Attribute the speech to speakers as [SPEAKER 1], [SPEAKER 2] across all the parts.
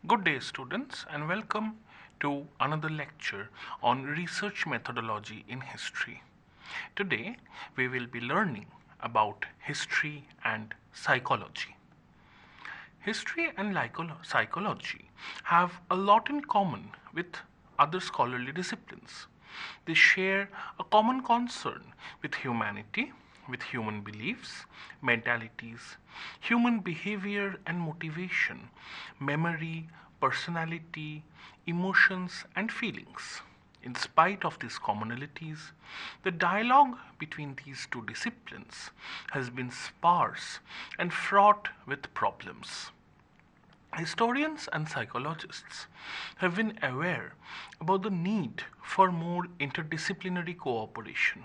[SPEAKER 1] Good day, students, and welcome to another lecture on research methodology in history. Today, we will be learning about history and psychology. History and psychology have a lot in common with other scholarly disciplines. They share a common concern with humanity, with human beliefs, mentalities, human behavior and motivation, memory, personality, emotions, and feelings. In spite of these commonalities, the dialogue between these two disciplines has been sparse and fraught with problems. Historians and psychologists have been aware about the need for more interdisciplinary cooperation.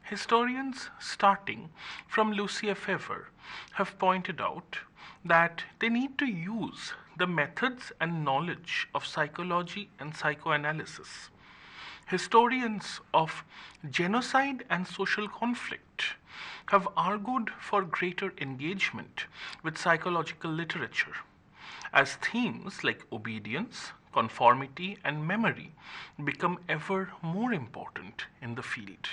[SPEAKER 1] Historians, starting from Lucia Fever, have pointed out that they need to use the methods and knowledge of psychology and psychoanalysis. Historians of genocide and social conflict have argued for greater engagement with psychological literature, as themes like obedience, conformity, and memory become ever more important in the field.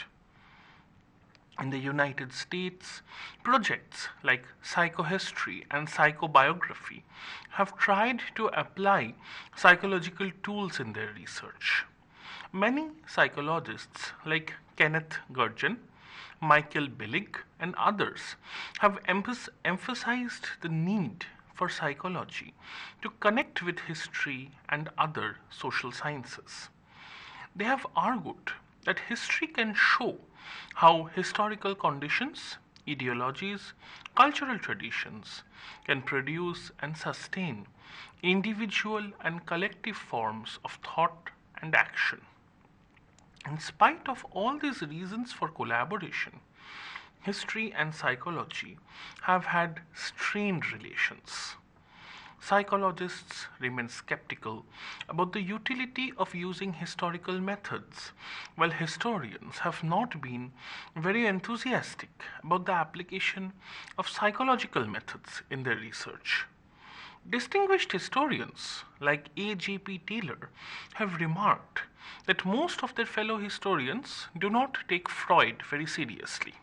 [SPEAKER 1] In the United States, projects like psychohistory and psychobiography have tried to apply psychological tools in their research. Many psychologists like Kenneth Gurdjieff, Michael Billig, and others have emphasized the need for psychology to connect with history and other social sciences. They have argued that history can show how historical conditions, ideologies, cultural traditions can produce and sustain individual and collective forms of thought and action. In spite of all these reasons for collaboration, history and psychology have had strained relations. Psychologists remain skeptical about the utility of using historical methods, while historians have not been very enthusiastic about the application of psychological methods in their research. Distinguished historians like A.J.P. Taylor have remarked that most of their fellow historians do not take Freud very seriously.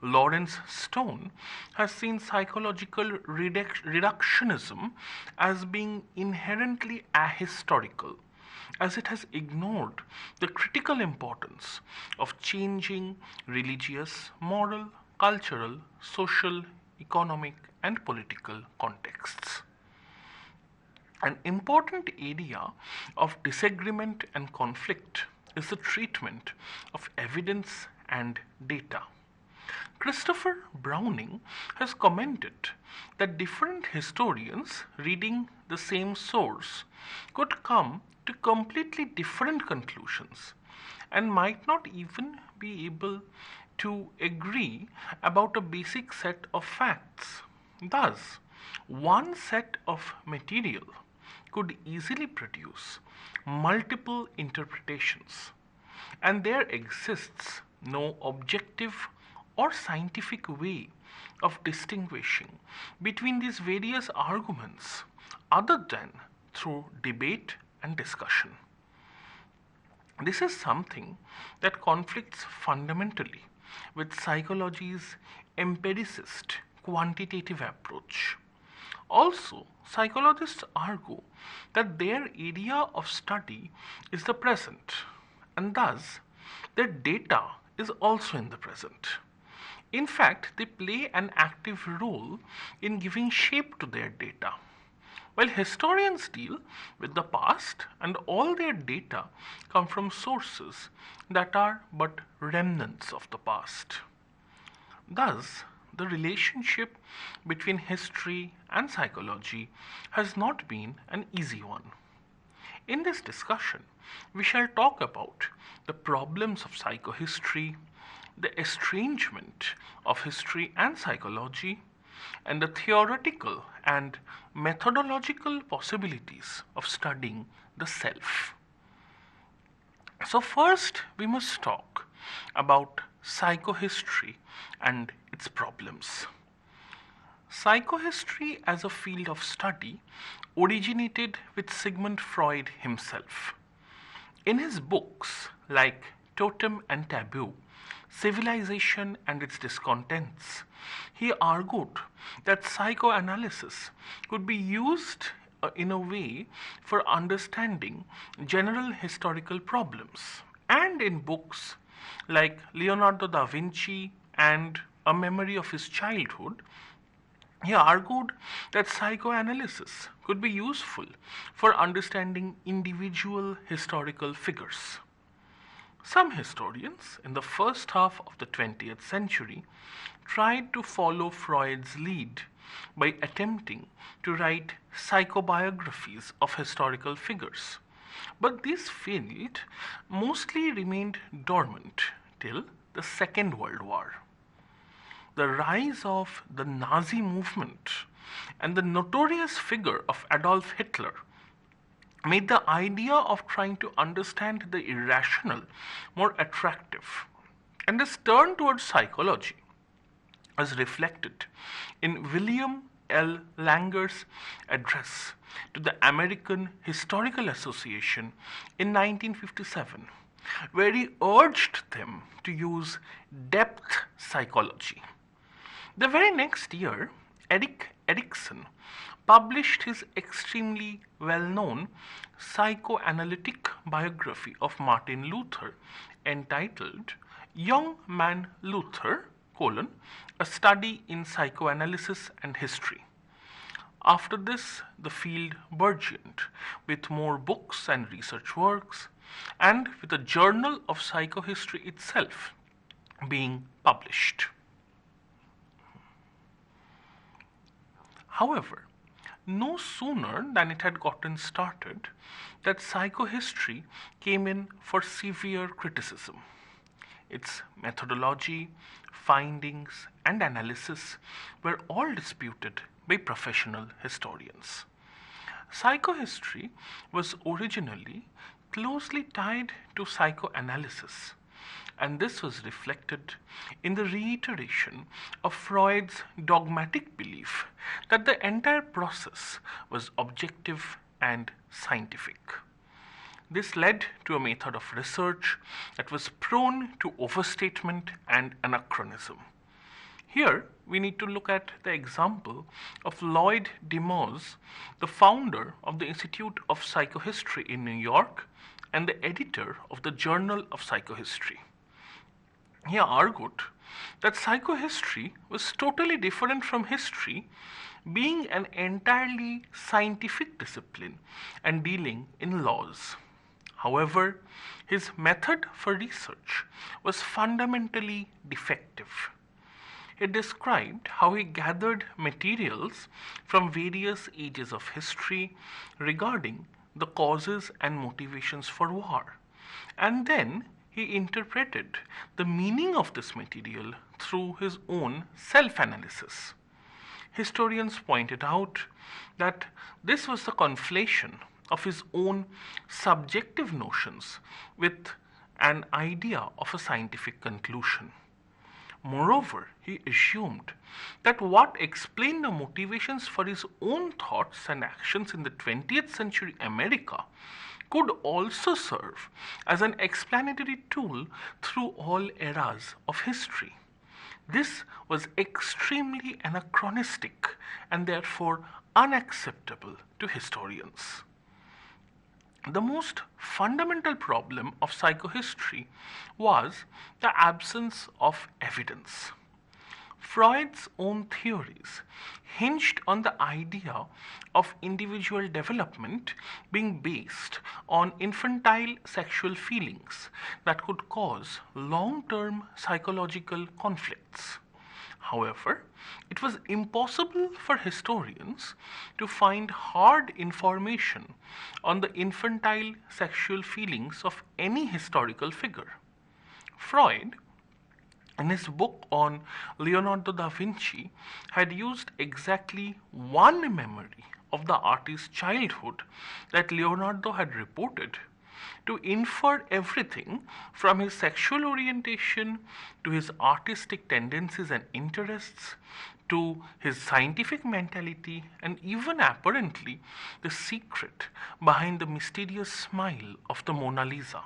[SPEAKER 1] Lawrence Stone has seen psychological reductionism as being inherently ahistorical, as it has ignored the critical importance of changing religious, moral, cultural, social, economic, and political contexts. An important area of disagreement and conflict is the treatment of evidence and data. Christopher Browning has commented that different historians reading the same source could come to completely different conclusions and might not even be able to agree about a basic set of facts. Thus, one set of material could easily produce multiple interpretations, and there exists no objective or scientific way of distinguishing between these various arguments other than through debate and discussion. This is something that conflicts fundamentally with psychology's empiricist quantitative approach. Also, psychologists argue that their area of study is the present, and thus their data is also in the present. In fact, they play an active role in giving shape to their data. While historians deal with the past, and all their data come from sources that are but remnants of the past. Thus, the relationship between history and psychology has not been an easy one. In this discussion, we shall talk about the problems of psychohistory, the estrangement of history and psychology, and the theoretical and methodological possibilities of studying the self. So, first, we must talk about psychohistory and its problems. Psychohistory as a field of study originated with Sigmund Freud himself. In his books like Totem and Taboo, Civilization and its Discontents, he argued that psychoanalysis could be used in a way for understanding general historical problems. And in books like Leonardo da Vinci and A Memory of His Childhood, he argued that psychoanalysis could be useful for understanding individual historical figures. Some historians in the first half of the 20th century tried to follow Freud's lead by attempting to write psychobiographies of historical figures. But these fields mostly remained dormant till the Second World War. The rise of the Nazi movement and the notorious figure of Adolf Hitler made the idea of trying to understand the irrational more attractive. And this turn towards psychology was reflected in William L. Langer's address to the American Historical Association in 1957, where he urged them to use depth psychology. The very next year, Erik Erikson published his extremely well-known psychoanalytic biography of Martin Luther entitled Young Man Luther, A Study in Psychoanalysis and History. After this, the field burgeoned with more books and research works, and with a journal of psychohistory itself being published. However, no sooner than it had gotten started that psychohistory came in for severe criticism. Its methodology, findings, and analysis were all disputed by professional historians. Psychohistory was originally closely tied to psychoanalysis, and this was reflected in the reiteration of Freud's dogmatic belief that the entire process was objective and scientific. This led to a method of research that was prone to overstatement and anachronism. Here, we need to look at the example of Lloyd Demoz, the founder of the Institute of Psychohistory in New York and the editor of the Journal of Psychohistory. He argued that psychohistory was totally different from history, being an entirely scientific discipline and dealing in laws. However, his method for research was fundamentally defective. He described how he gathered materials from various ages of history regarding the causes and motivations for war, and then he interpreted the meaning of this material through his own self-analysis. Historians pointed out that this was the conflation of his own subjective notions with an idea of a scientific conclusion. Moreover, he assumed that what explained the motivations for his own thoughts and actions in the 20th century America could also serve as an explanatory tool through all eras of history. This was extremely anachronistic and therefore unacceptable to historians. The most fundamental problem of psychohistory was the absence of evidence. Freud's own theories hinged on the idea of individual development being based on infantile sexual feelings that could cause long-term psychological conflicts. However, it was impossible for historians to find hard information on the infantile sexual feelings of any historical figure. Freud, in his book on Leonardo da Vinci, had used exactly one memory of the artist's childhood that Leonardo had reported to infer everything from his sexual orientation to his artistic tendencies and interests to his scientific mentality and even apparently the secret behind the mysterious smile of the Mona Lisa.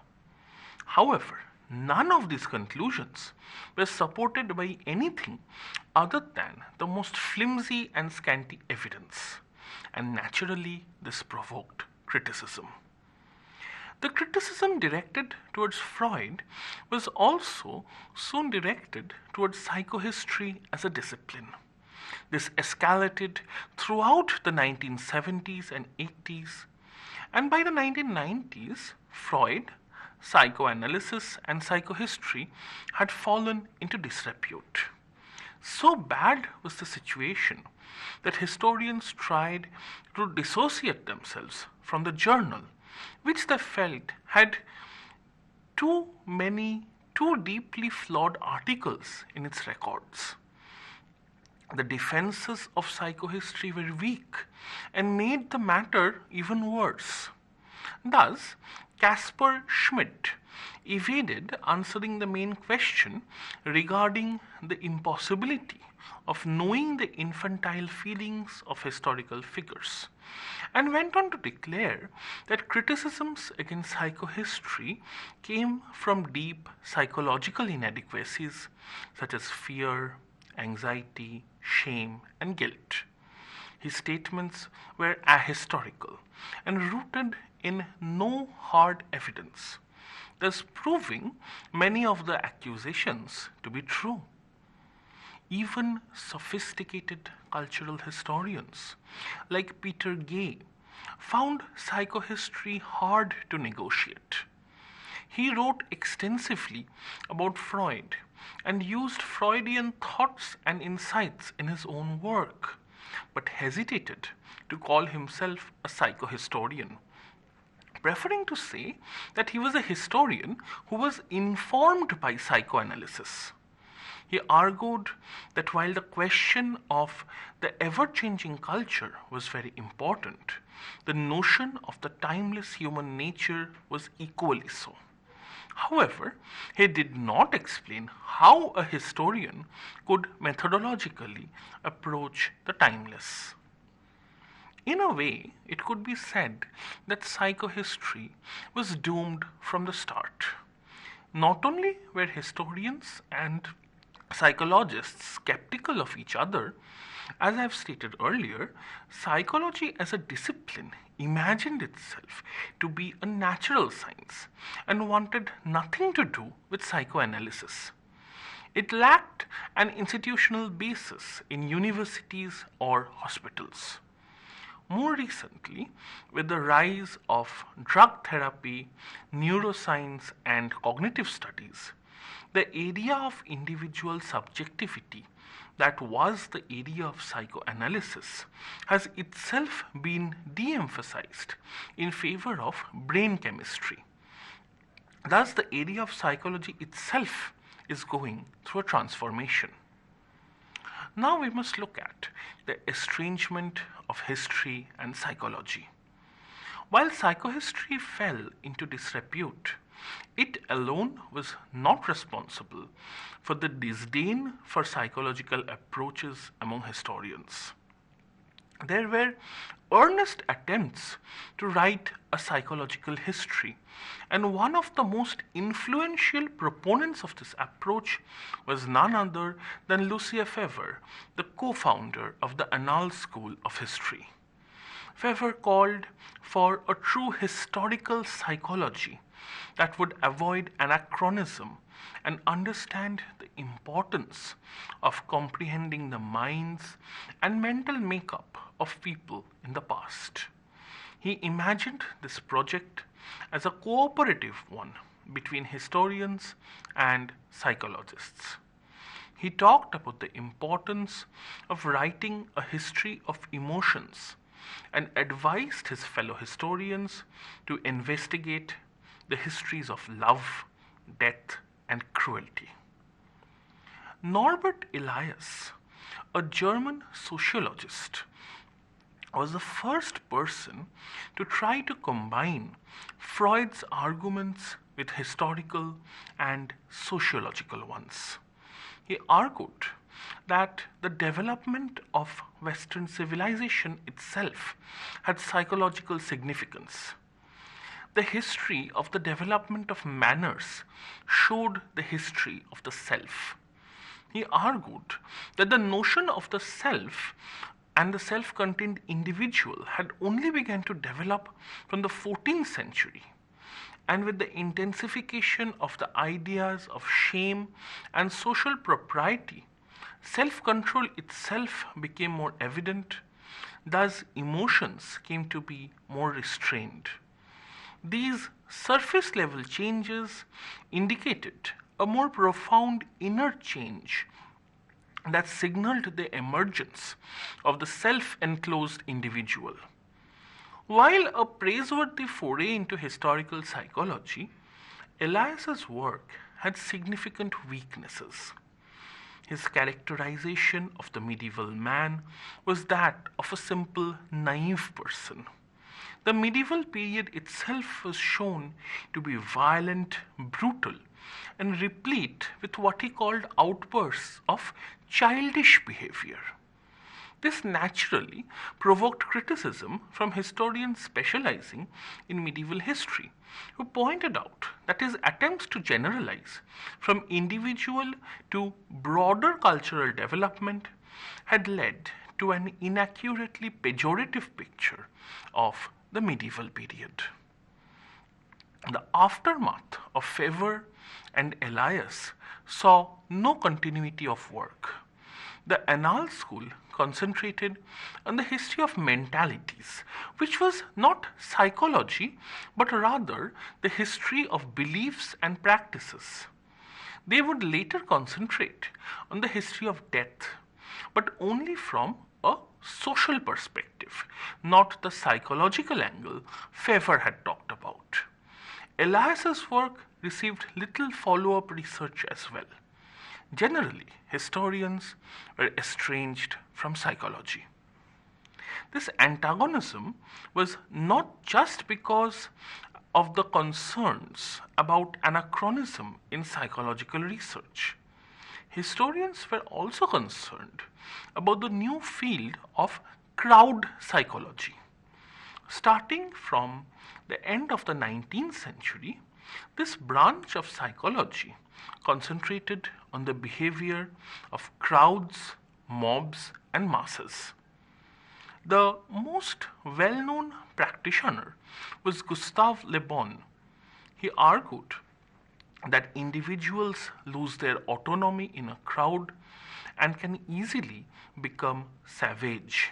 [SPEAKER 1] However, none of these conclusions were supported by anything other than the most flimsy and scanty evidence, and naturally this provoked criticism. The criticism directed towards Freud was also soon directed towards psychohistory as a discipline. This escalated throughout the 1970s and 80s, and by the 1990s, Freud, psychoanalysis, and psychohistory had fallen into disrepute. So bad was the situation that historians tried to dissociate themselves from the journal, which they felt had too many, too deeply flawed articles in its records. The defenses of psychohistory were weak and made the matter even worse. Thus, Caspar Schmidt evaded answering the main question regarding the impossibility of knowing the infantile feelings of historical figures, and went on to declare that criticisms against psychohistory came from deep psychological inadequacies such as fear, anxiety, shame, and guilt. His statements were ahistorical and rooted in no hard evidence, thus proving many of the accusations to be true. Even sophisticated cultural historians like Peter Gay found psychohistory hard to negotiate. He wrote extensively about Freud and used Freudian thoughts and insights in his own work, but hesitated to call himself a psychohistorian, preferring to say that he was a historian who was informed by psychoanalysis. He argued that while the question of the ever-changing culture was very important, the notion of the timeless human nature was equally so. However, he did not explain how a historian could methodologically approach the timeless. In a way, it could be said that psychohistory was doomed from the start. Not only were historians and psychologists skeptical of each other, as I have stated earlier, psychology as a discipline imagined itself to be a natural science and wanted nothing to do with psychoanalysis. It lacked an institutional basis in universities or hospitals. More recently, with the rise of drug therapy, neuroscience, and cognitive studies, the area of individual subjectivity that was the area of psychoanalysis has itself been de-emphasized in favor of brain chemistry. Thus, the area of psychology itself is going through a transformation. Now we must look at the estrangement of history and psychology. While psychohistory fell into disrepute, it alone was not responsible for the disdain for psychological approaches among historians. There were earnest attempts to write a psychological history, and one of the most influential proponents of this approach was none other than Lucius Febvre, the co-founder of the Annales School of History. Febvre called for a true historical psychology that would avoid anachronism and understand the importance of comprehending the minds and mental makeup of people in the past. He imagined this project as a cooperative one between historians and psychologists. He talked about the importance of writing a history of emotions and advised his fellow historians to investigate the histories of love, death, and cruelty. Norbert Elias, a German sociologist, was the first person to try to combine Freud's arguments with historical and sociological ones. He argued that the development of Western civilization itself had psychological significance. The history of the development of manners showed the history of the self. He argued that the notion of the self and the self contained individual had only begun to develop from the 14th century, and with the intensification of the ideas of shame and social propriety, self control itself became more evident, thus, emotions came to be more restrained. These surface level changes indicated a more profound inner change that signaled the emergence of the self enclosed individual. While a praiseworthy foray into historical psychology, Elias's work had significant weaknesses. His characterization of the medieval man was that of a simple, naive person. The medieval period itself was shown to be violent, brutal, and replete with what he called outbursts of childish behavior. This naturally provoked criticism from historians specializing in medieval history, who pointed out that his attempts to generalize from individual to broader cultural development had led to an inaccurately pejorative picture of the medieval period. The aftermath of Fever and Elias saw no continuity of work. The Annals school concentrated on the history of mentalities, which was not psychology but rather the history of beliefs and practices. They would later concentrate on the history of death, but only from a social perspective, not the psychological angle Fever had talked about. Elias's work received little follow-up research as well. Generally, historians were estranged from psychology. This antagonism was not just because of the concerns about anachronism in psychological research. Historians were also concerned about the new field of crowd psychology. Starting from the end of the 19th century, this branch of psychology concentrated on the behavior of crowds, mobs, and masses. The most well known practitioner was Gustave Le Bon. He argued that individuals lose their autonomy in a crowd and can easily become savage.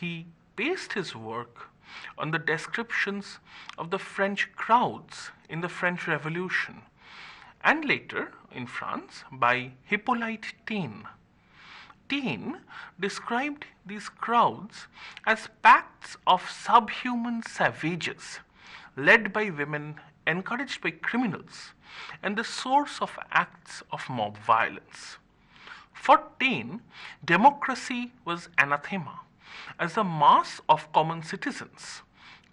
[SPEAKER 1] He based his work on the descriptions of the French crowds in the French Revolution and later in France by Hippolyte Taine. Taine described these crowds as pacts of subhuman savages led by women, encouraged by criminals, and the source of acts of mob violence. For Taine, democracy was anathema, as the mass of common citizens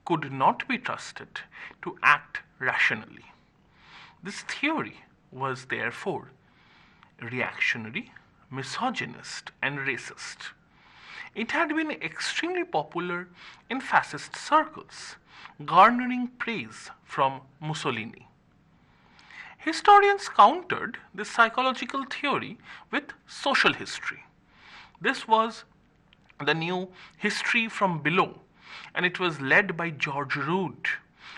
[SPEAKER 1] could not be trusted to act rationally. This theory was therefore reactionary, misogynist, and racist. It had been extremely popular in fascist circles, garnering praise from Mussolini. Historians countered this psychological theory with social history. This was the new history from below, and it was led by George Rood,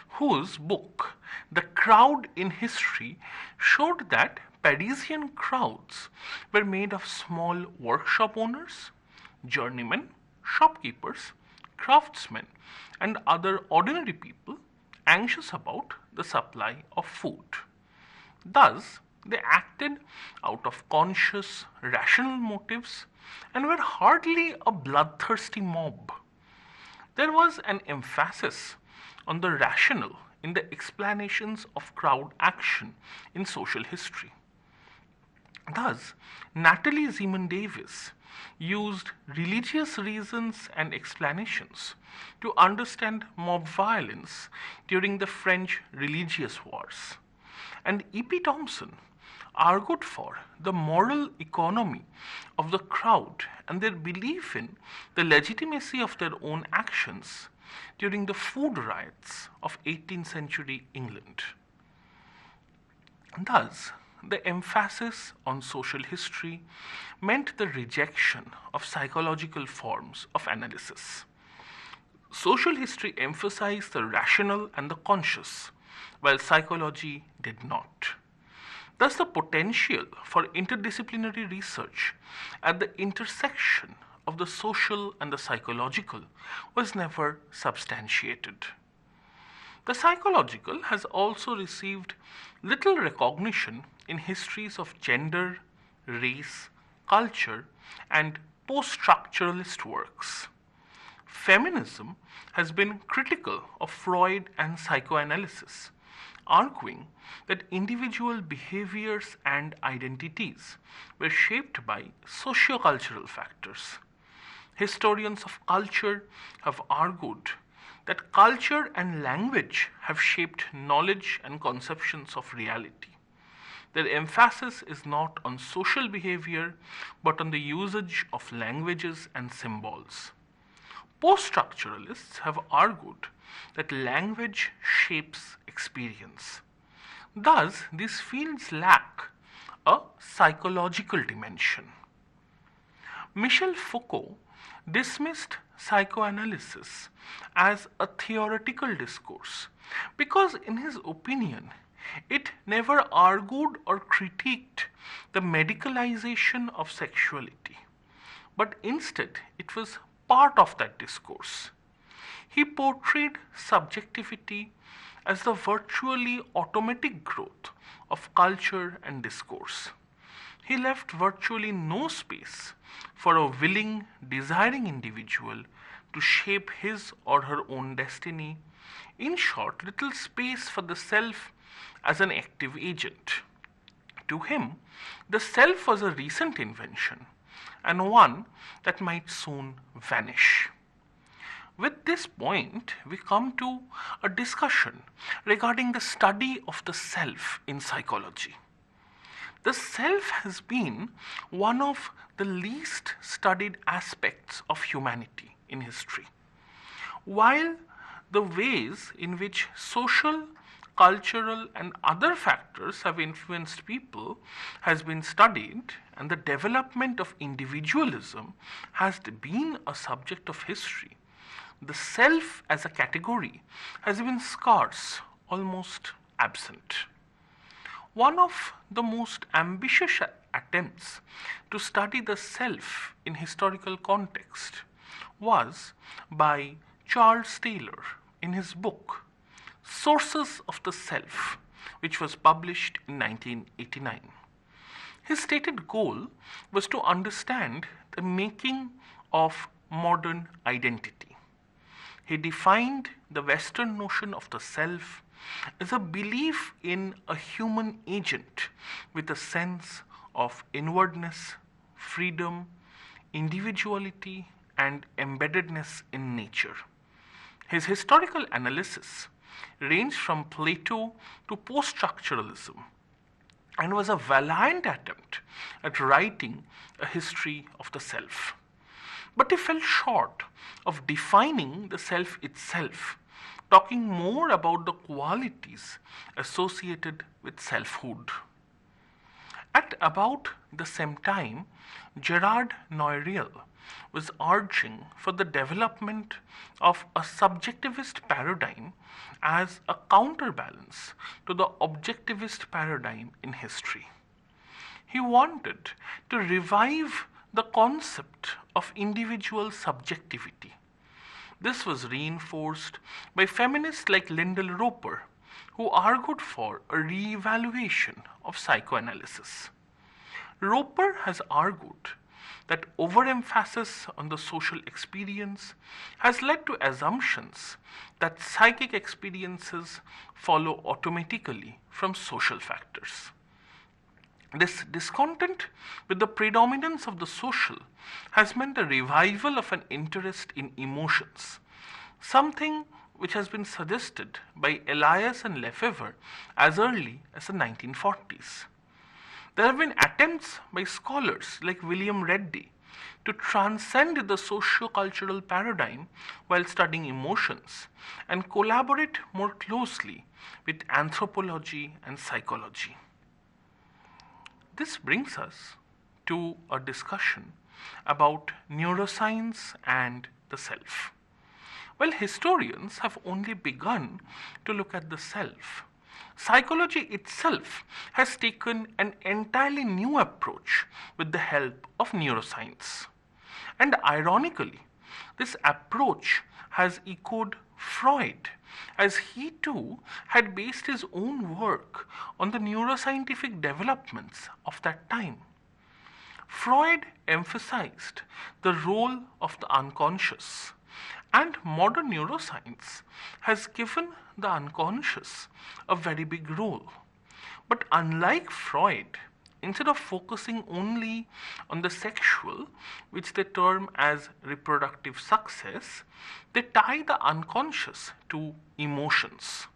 [SPEAKER 1] whose book, The Crowd in History, showed that Parisian crowds were made of small workshop owners, journeymen, shopkeepers, craftsmen, and other ordinary people anxious about the supply of food. Thus, they acted out of conscious, rational motives and were hardly a bloodthirsty mob. There was an emphasis on the rational in the explanations of crowd action in social history. Thus, Natalie Zeman Davis used religious reasons and explanations to understand mob violence during the French religious wars. And E.P. Thompson argued for the moral economy of the crowd and their belief in the legitimacy of their own actions during the food riots of 18th century England. Thus, the emphasis on social history meant the rejection of psychological forms of analysis. Social history emphasized the rational and the conscious, while psychology did not. Thus, the potential for interdisciplinary research at the intersection of the social and the psychological was never substantiated. The psychological has also received little recognition in histories of gender, race, culture, and post structuralist works. Feminism has been critical of Freud and psychoanalysis, arguing that individual behaviors and identities were shaped by sociocultural factors. Historians of culture have argued that culture and language have shaped knowledge and conceptions of reality. Their emphasis is not on social behavior but on the usage of languages and symbols. Post structuralists have argued that language shapes experience. Thus, these fields lack a psychological dimension. Michel Foucault dismissed psychoanalysis as a theoretical discourse because, in his opinion, it never argued or critiqued the medicalization of sexuality, but instead it was part of that discourse. He portrayed subjectivity as the virtually automatic growth of culture and discourse. He left virtually no space for a willing, desiring individual to shape his or her own destiny. In short, little space for the self as an active agent. To him, the self was a recent invention and one that might soon vanish. With this point, we come to a discussion regarding the study of the self in psychology. The self has been one of the least studied aspects of humanity in history. While the ways in which social, cultural, and other factors have influenced people has been studied, and the development of individualism has been a subject of history, the self as a category has been scarce, almost absent. One of the most ambitious attempts to study the self in historical context was by Charles Taylor in his book Sources of the Self, which was published in 1989. His stated goal was to understand the making of modern identity. He defined the Western notion of the self as a belief in a human agent with a sense of inwardness, freedom, individuality, and embeddedness in nature. His historical analysis ranged from Plato to post-structuralism and was a valiant attempt at writing a history of the self. But he fell short of defining the self itself, talking more about the qualities associated with selfhood. At about the same time, Gerard Noiriel was urging for the development of a subjectivist paradigm as a counterbalance to the objectivist paradigm in history. He wanted to revive the concept of individual subjectivity. This was reinforced by feminists like Lyndall Roper, who argued for a re-evaluation of psychoanalysis. Roper has argued that overemphasis on the social experience has led to assumptions that psychic experiences follow automatically from social factors. This discontent with the predominance of the social has meant a revival of an interest in emotions, something which has been suggested by Elias and Lefebvre as early as the 1940s. There have been attempts by scholars like William Reddy to transcend the socio-cultural paradigm while studying emotions and collaborate more closely with anthropology and psychology. This brings us to a discussion about neuroscience and the self. While historians have only begun to look at the self, psychology itself has taken an entirely new approach with the help of neuroscience. And ironically, this approach has echoed Freud, as he too had based his own work on the neuroscientific developments of that time. Freud emphasized the role of the unconscious, and modern neuroscience has given the unconscious a very big role. But unlike Freud, instead of focusing only on the sexual, which they term as reproductive success, they tie the unconscious to emotions.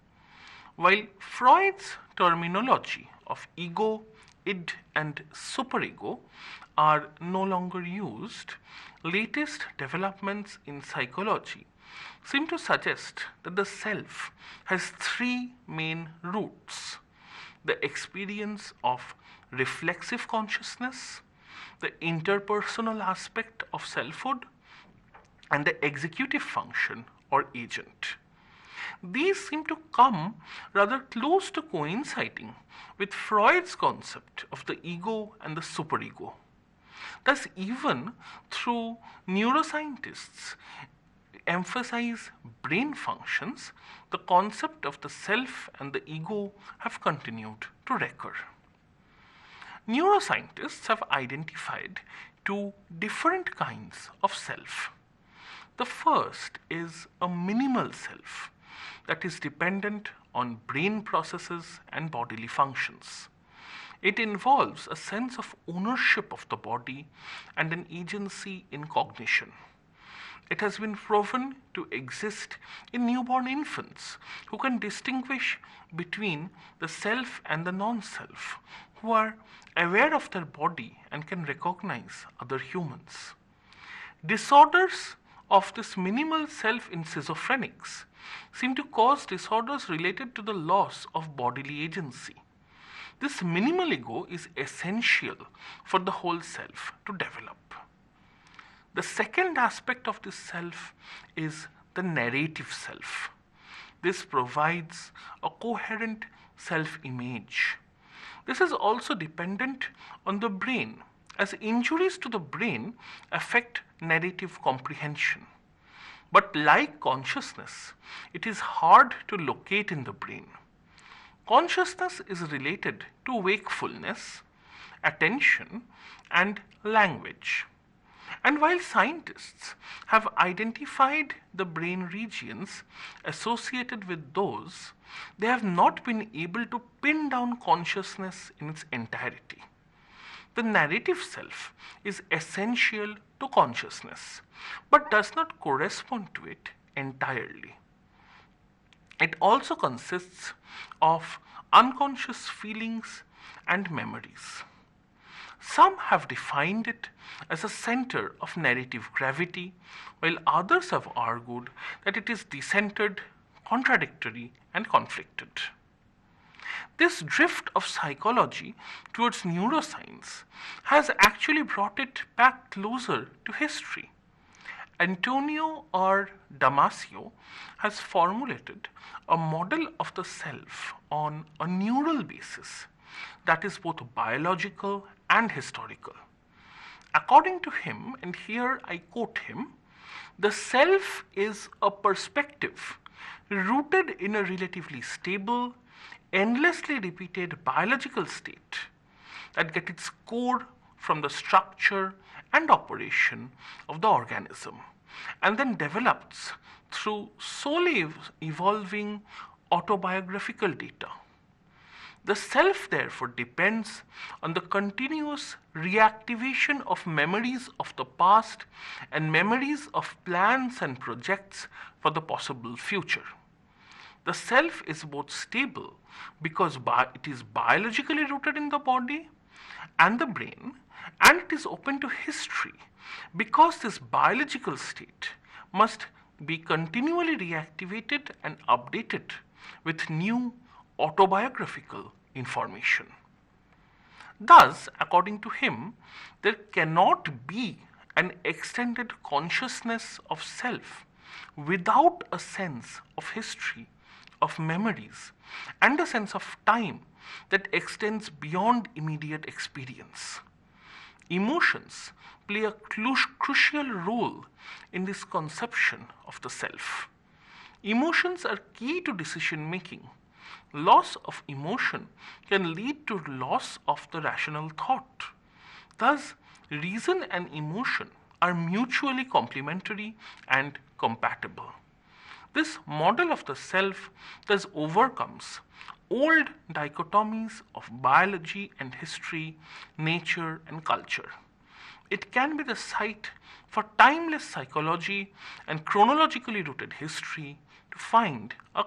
[SPEAKER 1] While Freud's terminology of ego, id, and superego are no longer used, latest developments in psychology seem to suggest that the self has three main roots: the experience of reflexive consciousness, the interpersonal aspect of selfhood, and the executive function or agent. These seem to come rather close to coinciding with Freud's concept of the ego and the superego. Thus, even through neuroscientists emphasize brain functions, the concept of the self and the ego have continued to recur. Neuroscientists have identified two different kinds of self. The first is a minimal self that is dependent on brain processes and bodily functions. It involves a sense of ownership of the body and an agency in cognition. It has been proven to exist in newborn infants who can distinguish between the self and the non-self, who are aware of their body and can recognize other humans. Disorders of this minimal self in schizophrenics seem to cause disorders related to the loss of bodily agency. This minimal ego is essential for the whole self to develop. The second aspect of this self is the narrative self. This provides a coherent self-image. This is also dependent on the brain, as injuries to the brain affect narrative comprehension. But like consciousness, it is hard to locate in the brain. Consciousness is related to wakefulness, attention, and language. And while scientists have identified the brain regions associated with those, they have not been able to pin down consciousness in its entirety. The narrative self is essential to consciousness, but does not correspond to it entirely. It also consists of unconscious feelings and memories. Some have defined it as a center of narrative gravity, while others have argued that it is decentered, contradictory, and conflicted. This drift of psychology towards neuroscience has actually brought it back closer to history. Antonio R. Damasio has formulated a model of the self on a neural basis that is both biological and historical. According to him, and here I quote him, the self is a perspective rooted in a relatively stable, endlessly repeated biological state that gets its core from the structure and operation of the organism and then develops through solely evolving autobiographical data. The self, therefore, depends on the continuous reactivation of memories of the past and memories of plans and projects for the possible future. The self is both stable because it is biologically rooted in the body and the brain, and it is open to history because this biological state must be continually reactivated and updated with new autobiographical information. Thus, according to him, there cannot be an extended consciousness of self without a sense of history, of memories, and a sense of time that extends beyond immediate experience. Emotions play a crucial role in this conception of the self. Emotions are key to decision making. Loss of emotion can lead to loss of the rational thought. Thus, reason and emotion are mutually complementary and compatible. This model of the self thus overcomes old dichotomies of biology and history, nature and culture. It can be the site for timeless psychology and chronologically rooted history to find a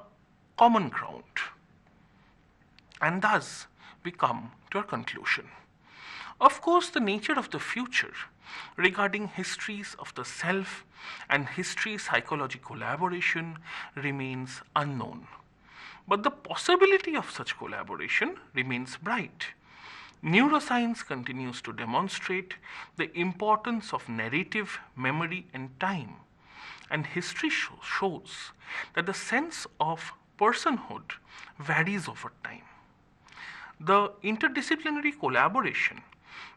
[SPEAKER 1] common ground. And thus we come to our conclusion. Of course, the nature of the future regarding histories of the self and history psychology collaboration remains unknown. But the possibility of such collaboration remains bright. Neuroscience continues to demonstrate the importance of narrative, memory, and time. And history shows that the sense of personhood varies over time. The interdisciplinary collaboration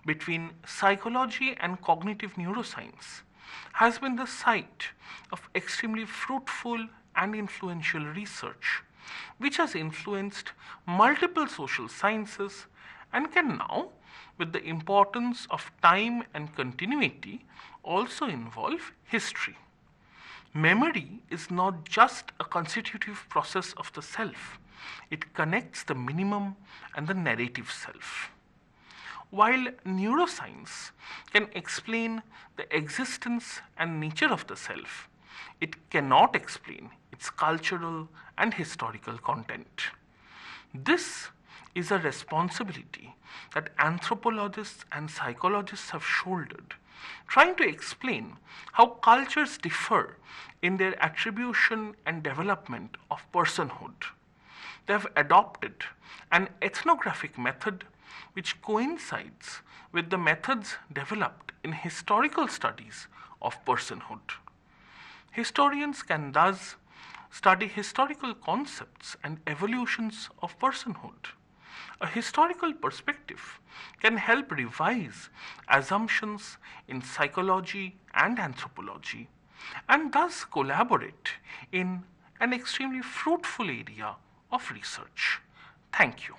[SPEAKER 1] between psychology and cognitive neuroscience has been the site of extremely fruitful and influential research, which has influenced multiple social sciences and can now, with the importance of time and continuity, also involve history. Memory is not just a constitutive process of the self, it connects the minimum and the narrative self. While neuroscience can explain the existence and nature of the self, it cannot explain its cultural and historical content. This is a responsibility that anthropologists and psychologists have shouldered, trying to explain how cultures differ in their attribution and development of personhood. They have adopted an ethnographic method which coincides with the methods developed in historical studies of personhood. Historians can thus study historical concepts and evolutions of personhood. A historical perspective can help revise assumptions in psychology and anthropology and thus collaborate in an extremely fruitful area of research. Thank you.